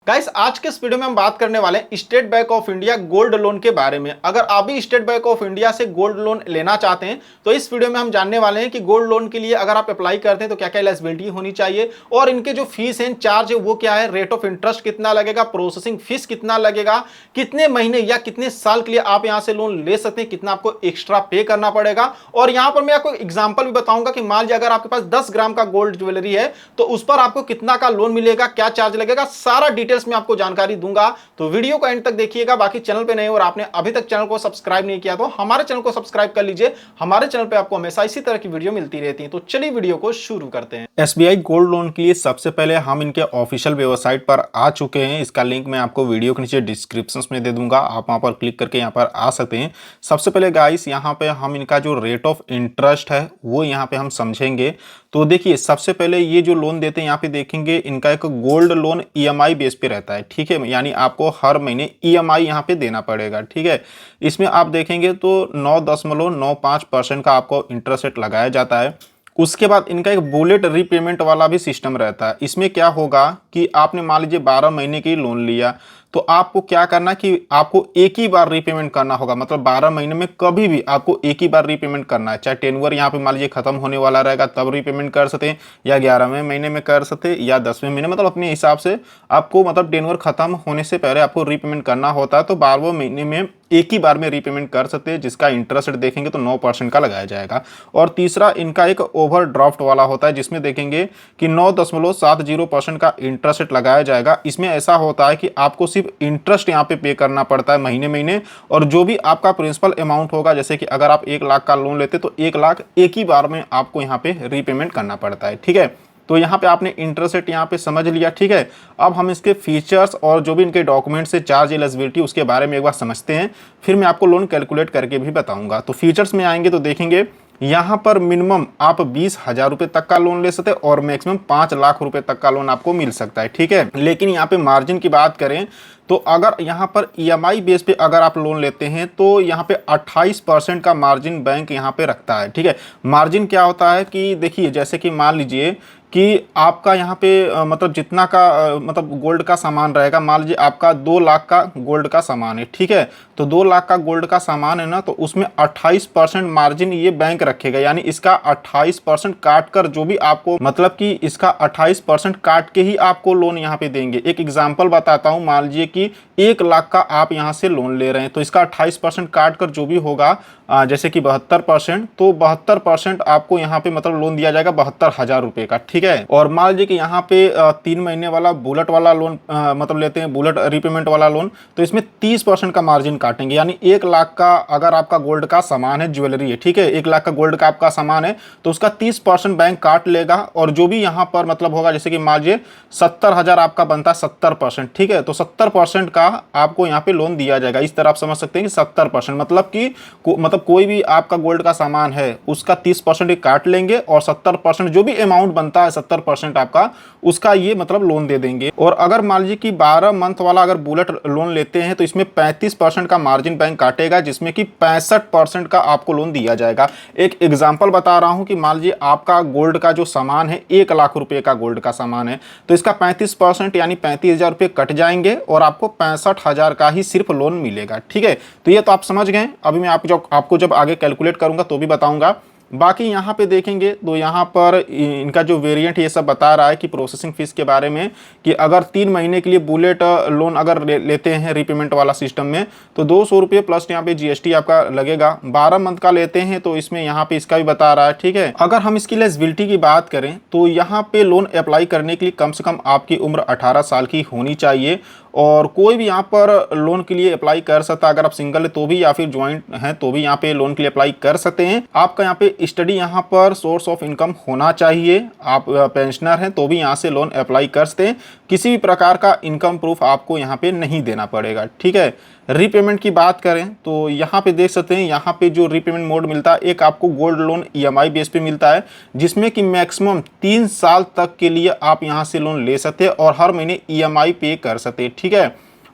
Guys आज के इस वीडियो में हम बात करने वाले हैं state bank of India gold loan के बारे में। अगर आप भी स्टेट बैंक ऑफ इंडिया से गोल्ड लोन लेना चाहते हैं तो इस वीडियो में हम जानने वाले हैं कि गोल्ड लोन के लिए अगर आप अप्लाई करते हैं तो क्या क्या एलिजिबिलिटी होनी चाहिए और इनके जो फीस हैं, चार्ज है वो क्या है, रेट ऑफ इंटरेस्ट कितना लगेगा, प्रोसेसिंग फीस कितना लगेगा, कितने महीने या कितने साल के लिए आप यहाँ से लोन ले सकते हैं, कितना आपको एक्स्ट्रा पे करना पड़ेगा। और यहाँ पर मैं आपको एग्जाम्पल भी बताऊंगा कि मान लीजिए अगर आपके पास 10 ग्राम का गोल्ड ज्वेलरी है तो उस पर आपको कितना का लोन मिलेगा, क्या चार्ज लगेगा, सारा डिटेल्स में आपको जानकारी दूंगा। तो वीडियो को एंड तक देखिएगा। बाकी चैनल पे नए और आपने अभी तक चैनल को सब्सक्राइब नहीं किया तो हमारे चैनल को सब्सक्राइब कर लीजिए। हमारे चैनल पे आपको हमेशा इसी तरह की वीडियो मिलती रहती है। तो चलिए वीडियो को शुरू करते हैं। एसबीआई गोल्ड लोन के लिए सबसे पहले हम इनके ऑफिशियल वेबसाइट पर आ चुके हैं। इसका लिंक मैं आपको वीडियो के नीचे डिस्क्रिप्शन में दे दूंगा, आप वहां पर क्लिक करके यहाँ पर आ सकते हैं। सबसे पहले गाइस यहाँ पे हम इनका जो रेट ऑफ इंटरेस्ट है वो यहाँ पे हम समझेंगे। तो देखिए सबसे पहले ये जो लोन देते हैं यहाँ पे देखेंगे इनका एक गोल्ड लोन ईएमआई बेस पे रहता है, ठीक है, यानी आपको हर महीने ईएमआई यहाँ पे देना पड़ेगा, ठीक है। इसमें आप देखेंगे तो 9.95% का आपको इंटरेस्ट रेट लगाया जाता है। उसके बाद इनका एक बुलेट रीपेमेंट वाला भी सिस्टम रहता है। इसमें क्या होगा कि आपने मान लीजिए 12 महीने की लोन लिया तो आपको क्या करना कि आपको एक ही बार रीपेमेंट करना होगा, मतलब 12 महीने में कभी भी आपको एक ही बार रीपेमेंट करना है। चाहे टेन्योर यहाँ पे मान लीजिए खत्म होने वाला रहेगा तब रीपेमेंट कर सकते हैं, या 11वें महीने में कर सकते हैं, या 10वें महीने, मतलब अपने हिसाब से आपको, मतलब टेन्योर खत्म होने से पहले आपको रीपेमेंट करना होता है। तो 12वें महीने में एक ही बार में रीपेमेंट कर सकते हैं, जिसका इंटरेस्ट रेट देखेंगे तो 9% का लगाया जाएगा। और तीसरा इनका एक ओवरड्राफ्ट वाला होता है जिसमें देखेंगे कि 9.70% का इंटरेस्ट रेट लगाया जाएगा। इसमें ऐसा होता है कि आपको सिर्फ इंटरेस्ट यहाँ पे करना पड़ता है महीने महीने, और जो भी आपका प्रिंसिपल अमाउंट होगा, जैसे कि अगर आप 1 लाख का लोन लेते तो 1 लाख एक ही बार में आपको यहाँ पे रीपेमेंट करना पड़ता है, ठीक है। तो यहाँ पे आपने इंटरेस्ट रेट यहाँ पे समझ लिया, ठीक है। अब हम इसके फीचर्स और जो भी इनके डॉक्यूमेंट्स से चार्ज एलिजिबिलिटी उसके बारे में एक बार समझते हैं, फिर मैं आपको लोन कैलकुलेट करके भी बताऊंगा। तो फीचर्स में आएंगे तो देखेंगे यहाँ पर मिनिमम आप 20,000 रुपये तक का लोन ले सकते हैं और मैक्सिमम 5 लाख रुपए तक का लोन आपको मिल सकता है, ठीक है। लेकिन यहाँ पे मार्जिन की बात करें तो अगर यहाँ पर ईएमआई बेस पे अगर आप लोन लेते हैं तो यहाँ पे 28% का मार्जिन बैंक यहाँ पे रखता है, ठीक है। मार्जिन क्या होता है कि देखिए जैसे कि मान लीजिए कि आपका यहाँ पे मतलब जितना का मतलब गोल्ड का सामान रहेगा, मान लीजिए आपका 2 लाख का गोल्ड का सामान है, ठीक है। तो 2 लाख का गोल्ड का सामान है ना, तो उसमें 28% मार्जिन ये बैंक रखेगा, यानी इसका 28% काट कर जो भी आपको, मतलब कि इसका 28% काट के ही आपको लोन यहाँ पे देंगे। एक एग्जाम्पल बताता हूँ, मान लीजिए कि 1 लाख का आप यहाँ से लोन ले रहे हैं तो इसका 28% काट कर जो भी होगा जैसे कि 72%, तो 72% आपको यहाँ पे मतलब लोन दिया जाएगा 72,000 रुपये का, ठीक है। और मान लीजिए कि यहाँ पे 3 महीने वाला बुलेट वाला लोन मतलब लेते हैं, बुलेट रीपेमेंट वाला लोन, तो इसमें 30% का मार्जिन काटेंगे, यानी 1 लाख का अगर आपका गोल्ड का सामान है, ज्वेलरी है, ठीक है, 1 लाख का गोल्ड का आपका सामान है तो उसका 30% बैंक काट लेगा। और जो भी यहाँ पर मतलब होगा, जैसे कि मान लीजिए 70,000 आपका बनता है 70%, ठीक है, तो 70% का आपको यहाँ पे लोन दिया जाएगा। इस तरह आप समझ सकते हैं कि 70% मतलब कि मतलब कोई भी आपका गोल्ड का सामान है उसका 30% काट लेंगे और 70% जो भी अमाउंट बनता है 70% आपका, उसका ये मतलब लोन दे देंगे। और अगर मान लीजिए कि 12 मंथ वाला अगर बुलेट लोन लेते हैं तो इसमें 35% का मार्जिन बैंक काटेगा, जिसमें कि 65% का आपको लोन दिया जाएगा। एक एग्जांपल बता रहा हूं कि मान लीजिए आपका गोल्ड का जो सामान है 1 लाख रुपए का गोल्ड का सामान है, तो इसका 35% यानी 35,000 रुपये कट जाएंगे और आपको 65,000 का ही सिर्फ लोन मिलेगा, ठीक है। तो ये तो आप समझ गए। अभी मैं आपको जब आगे कैलकुलेट करूंगा तो भी बताऊंगा। बाकी यहाँ पे देखेंगे तो यहाँ पर इनका जो वेरिएंट ये सब बता रहा है कि प्रोसेसिंग फीस के बारे में, कि अगर 3 महीने के लिए बुलेट लोन अगर लेते हैं रीपेमेंट वाला सिस्टम में तो 200 रुपये प्लस यहाँ पे जीएसटी आपका लगेगा। 12 मंथ का लेते हैं तो इसमें यहाँ पे इसका भी बता रहा है, ठीक है। अगर हम इसकी एलिजिबिलिटी की बात करें तो यहाँ पे लोन अप्लाई करने के लिए कम से कम आपकी उम्र 18 साल की होनी चाहिए, और कोई भी यहाँ पर लोन के लिए अप्लाई कर सकता है। अगर आप सिंगल है तो भी, या फिर ज्वाइंट हैं तो भी यहाँ पे लोन के लिए अप्लाई कर सकते हैं। आपका यहाँ पे स्टडी यहाँ पर सोर्स ऑफ इनकम होना चाहिए। आप पेंशनर हैं तो भी यहाँ से लोन अप्लाई कर सकते हैं। किसी भी प्रकार का इनकम प्रूफ आपको यहाँ पे नहीं देना पड़ेगा, ठीक है। रीपेमेंट की बात करें तो यहाँ पे देख सकते हैं, यहाँ पे जो रीपेमेंट मोड मिलता है, एक आपको गोल्ड लोन ईएमआई बेस पे मिलता है जिसमें कि मैक्सिमम 3 साल तक के लिए आप यहाँ से लोन ले सकते हैं और हर महीने ईएमआई पे कर सकते हैं, ठीक है।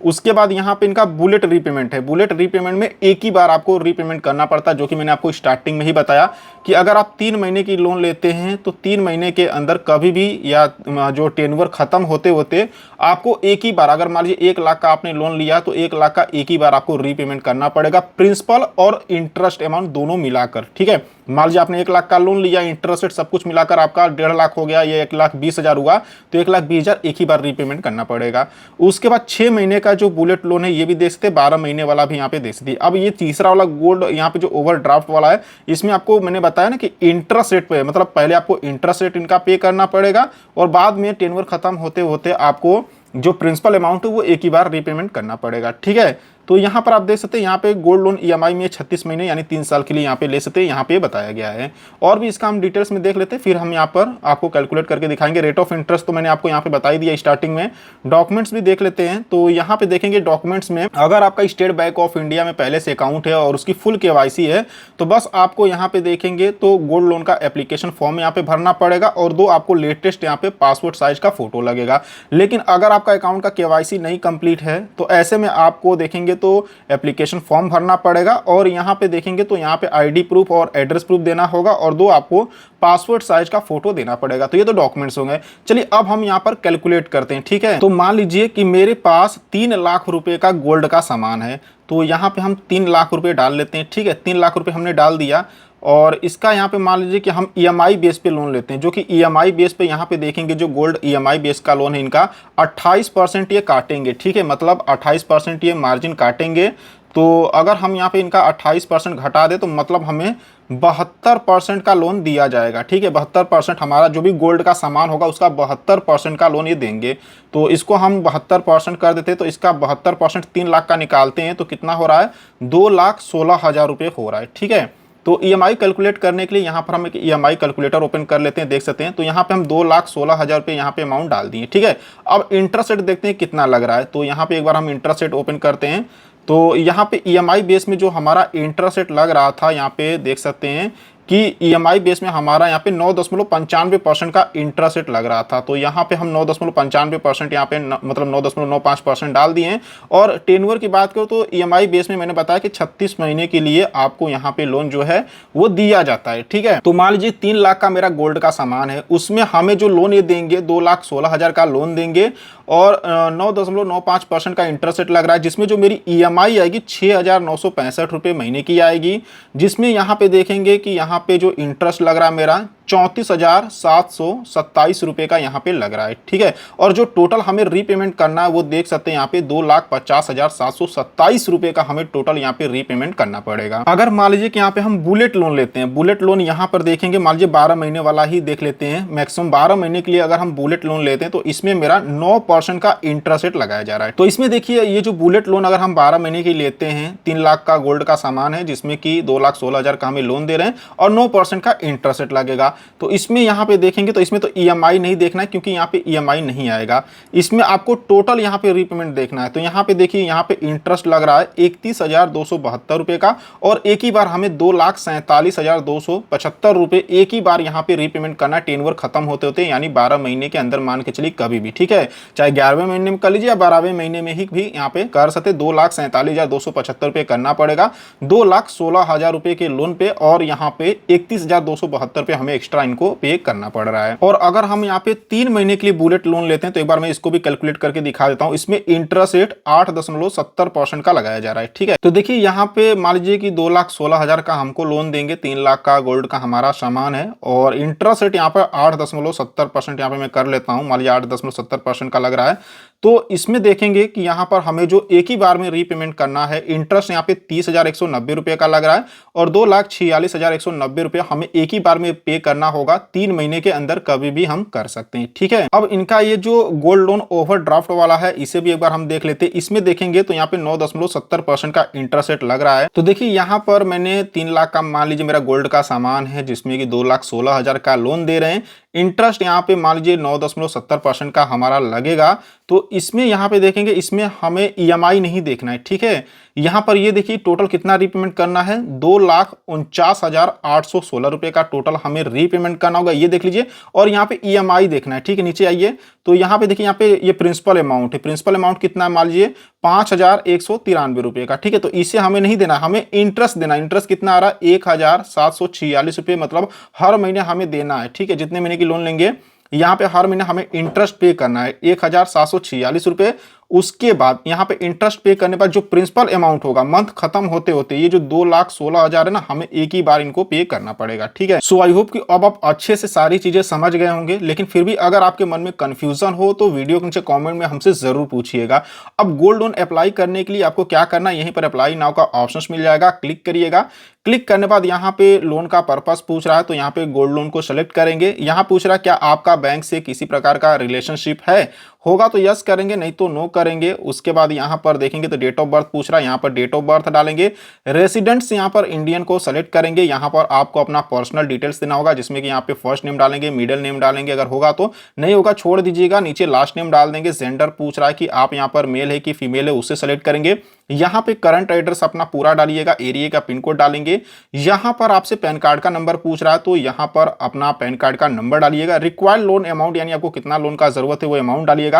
उसके बाद यहाँ पे इनका बुलेट रीपेमेंट है। बुलेट रीपेमेंट में एक ही बार आपको रीपेमेंट करना पड़ता है, जो कि मैंने आपको स्टार्टिंग में ही बताया कि अगर आप 3 महीने की लोन लेते हैं तो 3 महीने के अंदर कभी भी या जो टेन्योर खत्म होते होते आपको एक ही बार, अगर मान लीजिए 1 लाख का आपने लोन लिया तो 1 लाख का एक ही बार आपको रीपेमेंट करना पड़ेगा, प्रिंसिपल और इंटरेस्ट अमाउंट दोनों मिलाकर। ठीक है, मान लीजिए आपने 1 लाख का लोन लिया, इंटरेस्ट रेट सब कुछ मिलाकर आपका 1.5 लाख हो गया, ये 1,20,000 हुआ, तो 1,20,000 एक ही बार रीपेमेंट करना पड़ेगा। उसके बाद 6 महीने का जो बुलेट लोन है ये भी दे सकते, 12 महीने वाला भी यहाँ पे दे सकते। अब ये तीसरा वाला गोल्ड यहाँ पे जो ओवरड्राफ्ट वाला है, इसमें आपको मैंने बताया ना कि इंटरेस्ट रेट पे, मतलब पहले आपको इंटरेस्ट रेट इनका पे करना पड़ेगा और बाद में टेन्योर खत्म होते होते आपको जो प्रिंसिपल अमाउंट है वो एक ही बार रीपेमेंट करना पड़ेगा। ठीक है, तो यहाँ पर आप देख सकते हैं यहाँ पे गोल्ड लोन ईएमआई में 36 महीने यानी 3 साल के लिए यहाँ पे ले सकते हैं, यहाँ पे बताया गया है। और भी इसका हम डिटेल्स में देख लेते हैं, फिर हम यहाँ पर आपको कैलकुलेट करके दिखाएंगे। रेट ऑफ इंटरेस्ट तो मैंने आपको यहाँ पे बता ही दिया स्टार्टिंग में। डॉक्यूमेंट्स भी देख लेते हैं, तो यहाँ पे देखेंगे डॉक्यूमेंट्स में अगर आपका स्टेट बैंक ऑफ इंडिया में पहले से अकाउंट है और उसकी फुल केवाईसी है तो बस आपको यहाँ पे देखेंगे तो गोल्ड लोन का एप्लीकेशन फॉर्म यहाँ पे भरना पड़ेगा और 2 आपको लेटेस्ट यहाँ पे पासपोर्ट साइज का फोटो लगेगा। लेकिन अगर आपका अकाउंट का केवाईसी नहीं कंप्लीट है तो ऐसे में आपको देखेंगे तो एप्लीकेशन फॉर्म भरना पड़ेगा और यहाँ पे देखेंगे तो यहाँ पे आईडी प्रूफ और एड्रेस प्रूफ देना होगा और 2 आपको पासपोर्ट साइज का फोटो देना पड़ेगा। तो ये तो डॉक्यूमेंट्स होंगे। चलिए अब हम यहाँ पर कैलकुलेट करते हैं। ठीक है, तो मान लीजिए कि मेरे पास 3 लाख रुपए का गोल्ड का सामान है, तो यहाँ पे हम 3 लाख रुपए डाल लेते हैं। ठीक है, 3 लाख रुपए हमने डाल दिया और इसका यहाँ पे मान लीजिए कि हम ईएमआई बेस पे लोन लेते हैं, जो कि ईएमआई बेस पे यहाँ पे देखेंगे जो गोल्ड ईएमआई बेस का लोन है इनका 28% ये काटेंगे। ठीक है, मतलब 28% ये मार्जिन काटेंगे। तो अगर हम यहाँ पे इनका 28% घटा दे तो मतलब हमें 72% का लोन दिया जाएगा। ठीक है, 72% हमारा जो भी गोल्ड का सामान होगा उसका 72% का लोन ये देंगे। तो इसको हम 72% कर देते हैं, तो इसका 72% 3 लाख का निकालते हैं तो कितना हो रहा है, 2,16,000 रुपये हो रहा है। ठीक है, तो ईएमआई कैलकुलेट करने के लिए यहाँ पर हम एक ईएमआई कैलकुलेटर ओपन कर लेते हैं, देख सकते हैं। तो यहाँ पे हम 2,16,000 रुपये यहाँ पे अमाउंट डाल दिए। ठीक है, अब इंटरेस्ट रेट देखते हैं कितना लग रहा है। तो यहाँ पे एक बार हम इंटरेस्ट रेट ओपन करते हैं, तो यहाँ पे ईएमआई बेस में जो हमारा इंटरेस्ट रेट लग रहा था यहाँ पे देख सकते हैं कि ईएमआई बेस में हमारा यहाँ पे 9.95% का इंटरेस्ट रेट लग रहा था। तो यहाँ पे हम 9.95% यहाँ पे मतलब 9.95% डाल दिए हैं। और टेन्योर की बात करो तो ईएमआई बेस में मैंने बताया कि 36 महीने के लिए आपको यहाँ पे लोन जो है वो दिया जाता है। ठीक है, तो मान लीजिए 3 लाख का मेरा गोल्ड का सामान है, उसमें हमें जो लोन ये देंगे 2,16,000 का लोन देंगे और 9.95% का इंटरेस्ट रेट लग रहा है, जिसमें जो मेरी ईएमआई आएगी 6,965 रुपये महीने की आएगी, जिसमें यहाँ पे देखेंगे कि यहाँ पे जो इंटरेस्ट लग रहा है मेरा 34,727 रुपये का यहाँ पे लग रहा है। ठीक है, और जो टोटल हमें रीपेमेंट करना है वो देख सकते हैं यहाँ पे 2,50,727 रुपये का हमें टोटल यहाँ पे रीपेमेंट करना पड़ेगा। अगर मान लीजिए कि यहाँ पे हम बुलेट लोन लेते हैं, बुलेट लोन यहाँ पर देखेंगे मान लीजिए 12 महीने वाला ही देख लेते हैं, मैक्सिमम 12 महीने के लिए अगर हम बुलेट लोन लेते हैं तो इसमें मेरा 9% का इंटरेस्ट रेट लगाया जा रहा है। तो इसमें देखिए ये जो बुलेट लोन अगर हम 12 महीने के लेते हैं, 3 लाख का गोल्ड का सामान है जिसमें कि 2,16,000 का हमें लोन दे रहे हैं और 9% का इंटरेस्ट रेट लगेगा। तो इसमें यहाँ पे देखेंगे तो इसमें तो ईएमआई नहीं देखना है क्योंकि यहाँ पे ईएमआई नहीं आएगा, इसमें आपको टोटल यहाँ पे रीपेमेंट देखना है। तो यहाँ पे देखिए यहाँ पे इंटरेस्ट लग रहा है 31,272 रुपये का और एक ही बार हमें 2,47,275 रुपये एक ही बार यहाँ पे रीपेमेंट करना है टेन्योर खत्म होते होते, यानी 12 महीने के अंदर मान के चलिए कभी भी। ठीक है, चाहे 11वें महीने में कर लीजिए या 12वें महीने में ही भी यहाँ पे कर सकते। 2,47,275 रुपये करना पड़ेगा 2,16,000 रुपये के लोन पे और यहाँ पे 31,272 रुपये हमें एक्स्ट्रा इनको पे करना पड़ रहा है। और अगर हम यहाँ पे 3 महीने के लिए बुलेट लोन लेते हैं तो एक बार मैं इसको भी कैलकुलेट करके दिखा देता हूँ। इसमें इंटरेस्ट रेट 8.70% का लगाया जा रहा है। ठीक है, तो देखिए यहाँ पे मान लीजिए कि 2,16,000 का हमको लोन देंगे, 3 लाख का गोल्ड का हमारा सामान है और इंटरेस्ट रेट यहाँ पर 8.70% यहाँ पे मैं कर लेता हूँ, मान लीजिए 8.70% का लग रहा है। तो इसमें देखेंगे कि यहाँ पर हमें जो एक ही बार में रीपेमेंट करना है, इंटरेस्ट यहाँ पे 30,190 रुपये का लग रहा है और 2,46,190 रुपये हमें एक ही बार में पे करना होगा, 3 महीने के अंदर कभी भी हम कर सकते हैं। ठीक है, अब इनका ये जो गोल्ड लोन ओवरड्राफ्ट वाला है इसे भी एक बार हम देख लेते हैं। इसमें देखेंगे तो यहाँ पे 9.70% का इंटरेस्ट रेट लग रहा है। तो देखिए यहाँ पर मैंने 3 लाख का मान लीजिए मेरा गोल्ड का सामान है जिसमें कि 2,16,000 का लोन दे रहे हैं, इंटरेस्ट यहाँ पे मान लीजिए 9.70% का हमारा लगेगा। तो इसमें यहाँ पे देखेंगे इसमें हमें ईएमआई नहीं देखना है। ठीक है, यहाँ पर ये देखिए टोटल कितना रीपेमेंट करना है, 2,49,816 रुपये का टोटल हमें रीपेमेंट करना होगा, ये देख लीजिए। और यहाँ पे ईएमआई देखना है। ठीक है, नीचे आइए तो यहाँ पे देखिए यहाँ पे ये प्रिंसिपल अमाउंट है, प्रिंसिपल अमाउंट कितना है मान लीजिए 5,193 का। ठीक है, तो इसे हमें नहीं देना, हमें इंटरेस्ट देना। इंटरेस्ट कितना आ रहा है? 1,746 रुपये, मतलब हर महीने हमें देना है। ठीक है, जितने महीने की लोन लेंगे यहाँ पे हर महीने हमें इंटरेस्ट पे करना है 1,746 रुपये। उसके बाद यहाँ पे इंटरेस्ट पे करने पर जो प्रिंसिपल अमाउंट होगा मंथ खत्म होते होते, ये जो 2,16,000 है ना, हमें एक ही बार इनको पे करना पड़ेगा। ठीक है, सो आई होप कि अब आप अच्छे से सारी चीजें समझ गए होंगे। लेकिन फिर भी अगर आपके मन में कंफ्यूजन हो तो वीडियो के नीचे कमेंट में हमसे जरूर पूछिएगा। अब गोल्ड लोन अप्लाई करने के लिए आपको क्या करना है, यहीं पर अप्लाई नाउ का ऑप्शन मिल जाएगा, क्लिक करिएगा। क्लिक करने बाद यहाँ पे लोन का पर्पस पूछ रहा है, तो यहाँ पे गोल्ड लोन को सेलेक्ट करेंगे। यहाँ पूछ रहा है क्या आपका बैंक से किसी प्रकार का रिलेशनशिप है, होगा तो यस करेंगे, नहीं तो नो करेंगे। उसके बाद यहाँ पर देखेंगे तो डेट ऑफ बर्थ पूछ रहा है, यहाँ पर डेट ऑफ बर्थ डालेंगे। रेसिडेंट्स यहाँ पर इंडियन को सेलेक्ट करेंगे। यहाँ पर आपको अपना पर्सनल डिटेल्स देना होगा, जिसमें कि यहाँ पे फर्स्ट नेम डालेंगे, मिडिल नेम डालेंगे, अगर होगा तो, नहीं होगा छोड़ दीजिएगा। नीचे लास्ट नेम डाल देंगे। जेंडर पूछ रहा है कि आप यहाँ पर मेल है कि फीमेल है, उससे सेलेक्ट करेंगे। यहाँ पे करंट एड्रेस अपना पूरा डालिएगा, एरिया का पिन कोड डालेंगे। यहाँ पर आपसे पैन कार्ड का नंबर पूछ रहा है, तो यहाँ पर अपना पैन कार्ड का नंबर डालिएगा। रिक्वायर्ड लोन अमाउंट, यानी आपको कितना लोन का जरूरत है वो अमाउंट डालिएगा।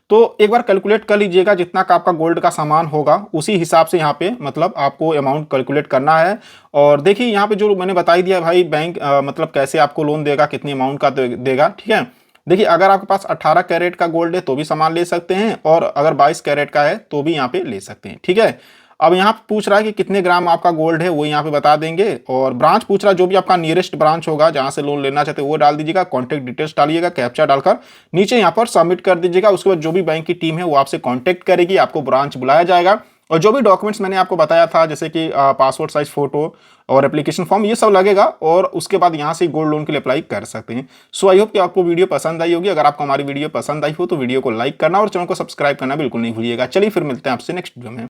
तो एक बार कैलकुलेट कर लीजिएगा, जितना का आपका गोल्ड का सामान होगा उसी हिसाब से यहाँ पे मतलब आपको अमाउंट कैलकुलेट करना है। और देखिए यहाँ पे जो मैंने बता ही दिया भाई, बैंक मतलब कैसे आपको लोन देगा, कितनी अमाउंट का देगा। ठीक है, देखिए अगर आपके पास 18 कैरेट का गोल्ड है तो भी सामान ले सकते हैं, और अगर 22 कैरेट का है तो भी यहाँ पे ले सकते हैं। ठीक है, अब यहाँ पे पूछ रहा है कि कितने ग्राम आपका गोल्ड है, वो यहाँ पे बता देंगे। और ब्रांच पूछ रहा है, जो भी आपका नियरेस्ट ब्रांच होगा जहां से लोन लेना चाहते हैं वो डाल दीजिएगा। कॉन्टैक्ट डिटेल्स डालिएगा, कैप्चा डालकर नीचे यहाँ पर सबमिट कर दीजिएगा। उसके बाद जो भी बैंक की टीम है वो आपसे कॉन्टैक्ट करेगी, आपको ब्रांच बुलाया जाएगा। और जो भी डॉक्यूमेंट्स मैंने आपको बताया था, जैसे कि पासपोर्ट साइज फोटो और एप्लीकेशन फॉर्म, ये सब लगेगा। और उसके बाद यहाँ से गोल्ड लोन के लिए अप्लाई कर सकते हैं। सो आई होप कि आपको वीडियो पसंद आई होगी। अगर आपको हमारी वीडियो पसंद आई हो तो वीडियो को लाइक करना और चैनल को सब्सक्राइब करना बिल्कुल नहीं भूलिएगा। चलिए फिर मिलते हैं आपसे नेक्स्ट वीडियो में।